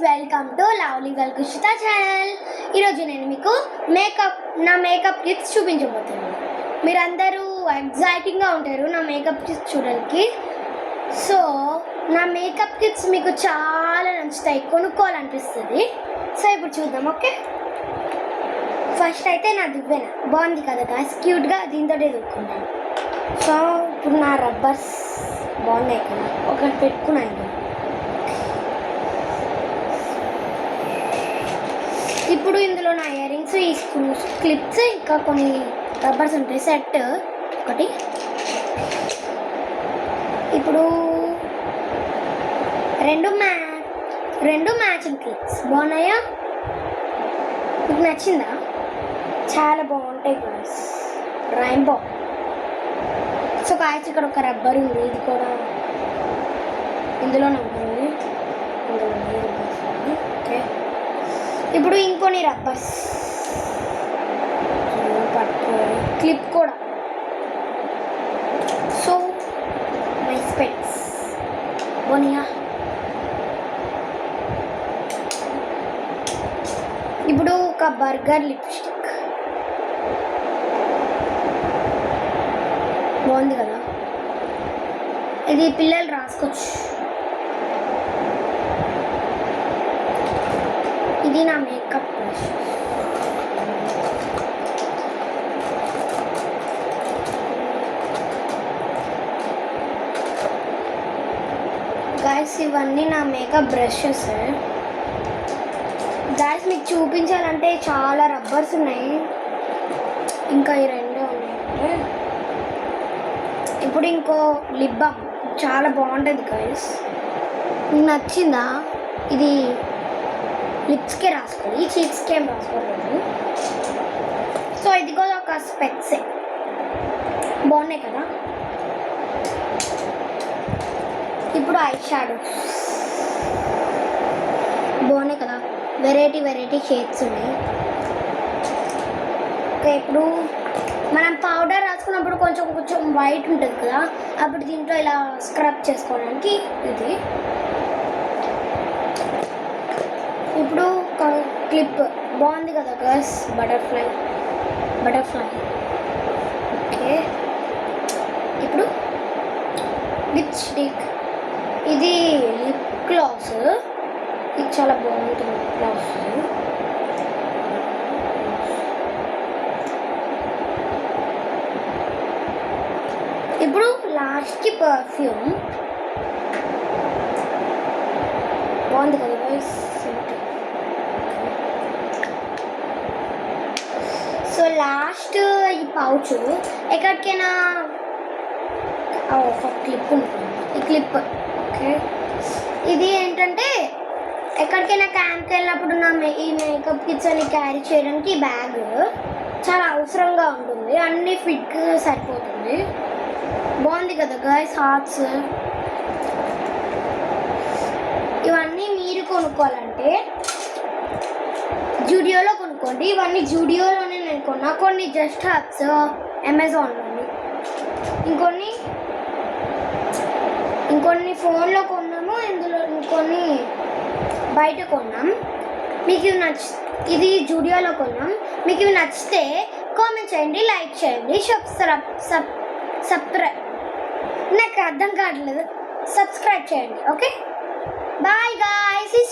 Welcome to lovely girl Kushitha channel. ఈరోజు నేను మీకు నా మేకప్ కిట్స్ చూపించబోతున్నాను. మీరందరూ ఎగ్జైటింగ్గా ఉంటారు నా మేకప్ కిట్స్ చూడడానికి. సో నా మేకప్ కిట్స్ మీకు చాలా నచ్చుతాయి, కొనుక్కోవాలనిపిస్తుంది. సో ఇప్పుడు చూద్దాం. ఓకే, ఫస్ట్ అయితే నా దువ్వెన బాగుంది కదా గాయ్స్, క్యూట్గా దీంతో దువ్వుకుంటాను. సో ఇప్పుడు నా రబ్బర్స్ బాగున్నాయి కదా, ఒకటి పెట్టుకున్నాను. ఇప్పుడు ఇందులో నా ఇయర్ రింగ్స్, ఈ స్క్రూస్, క్లిప్స్, ఇంకా కొన్ని రబ్బర్స్ ఉంటాయి. సెట్ ఒకటి. ఇప్పుడు రెండు మ్యాచింగ్ క్లిప్స్ బాగున్నాయా? మీకు నచ్చిందా? చాలా బాగుంటాయి కూడా, రైన్బో. సో కాయచి ఇక్కడ ఒక రబ్బర్ ఉంది, ఇది కూడా ఇందులోనే ఉంటుంది. ఓకే, ఇప్పుడు ఇంకొన్ని రబ్బర్స్ పట్టుకో, క్లిప్ కూడా. సో మై స్పెక్స్ బోనియా. ఇప్పుడు ఒక బర్గర్ లిప్స్టిక్ బాగుంది కదా, ఇది పిల్లలు రాసుకోవచ్చు. ఇది నా మేకప్ బ్రష్. గాయస్ ఇవన్నీ నా మేకప్ బ్రషెస్. గాయస్ మీకు చూపించాలంటే చాలా రబ్బర్స్ ఉన్నాయి, ఇంకా ఈ రెండే ఉన్నాయి. ఇప్పుడు ఇంకో లిప్ బామ్ చాలా బాగుంటుంది గాయస్, మీకు నచ్చిందా? ఇది లిప్స్కే రాసుకోండి, చీక్స్కి ఏం రాసుకోలేదు. సో ఇది కూడా ఒక స్పెక్సే, బాగున్నాయి కదా. ఇప్పుడు ఐ షాడోస్ బాగున్నాయి కదా, వెరైటీ షేడ్స్ ఉన్నాయి. ఓకే, ఇప్పుడు మనం పౌడర్ రాసుకున్నప్పుడు కొంచెం వైట్ ఉంటుంది కదా, అప్పుడు దీంట్లో ఇలా స్క్రబ్ చేసుకోవడానికి ఇది. ఇప్పుడు క్లిప్ బాగుంది కదా గర్ల్స్, బటర్ఫ్లై. ఓకే, ఇప్పుడు లిప్స్టిక్, ఇది లిప్ గ్లాస్, ఇది చాలా బాగుంటుంది లిప్ గ్లాస్. ఇప్పుడు లాస్ట్కి పర్ఫ్యూమ్ బాగుంది కదా గర్ల్స్. సో లాస్ట్ ఈ పౌచ్ ఎక్కడికైనా ఒక క్లిప్ ఉంటుంది, ఈ క్లిప్. ఓకే, ఇది ఏంటంటే ఎక్కడికైనా క్యాంప్కి వెళ్ళినప్పుడు ఈ మేకప్ కిట్స్ అని క్యారీ చేయడానికి ఈ బ్యాగ్ చాలా అవసరంగా ఉంటుంది, అన్ని ఫిట్గా సరిపోతుంది. బాగుంది కదా గాయ్స్, హార్ట్స్. ఇవన్నీ మీరు కొనుక్కోవాలంటే జూడియోలో కొనుక్కోండి. ఇవన్నీ జూడియోలోనే నేను కొన్నా, కొన్ని జస్ట్ హబ్స్ అమెజాన్లో, ఇంకొన్ని ఫోన్లో కొన్నాము, ఇంకొన్ని బయట కొన్నాం. మీకు ఇవి ఇది జూడియోలో కొన్నాం. మీకు ఇవి నచ్చితే కామెంట్ చేయండి, లైక్ చేయండి, నాకు అర్థం కావట్లేదు, సబ్స్క్రైబ్ చేయండి. Okay, bye guys.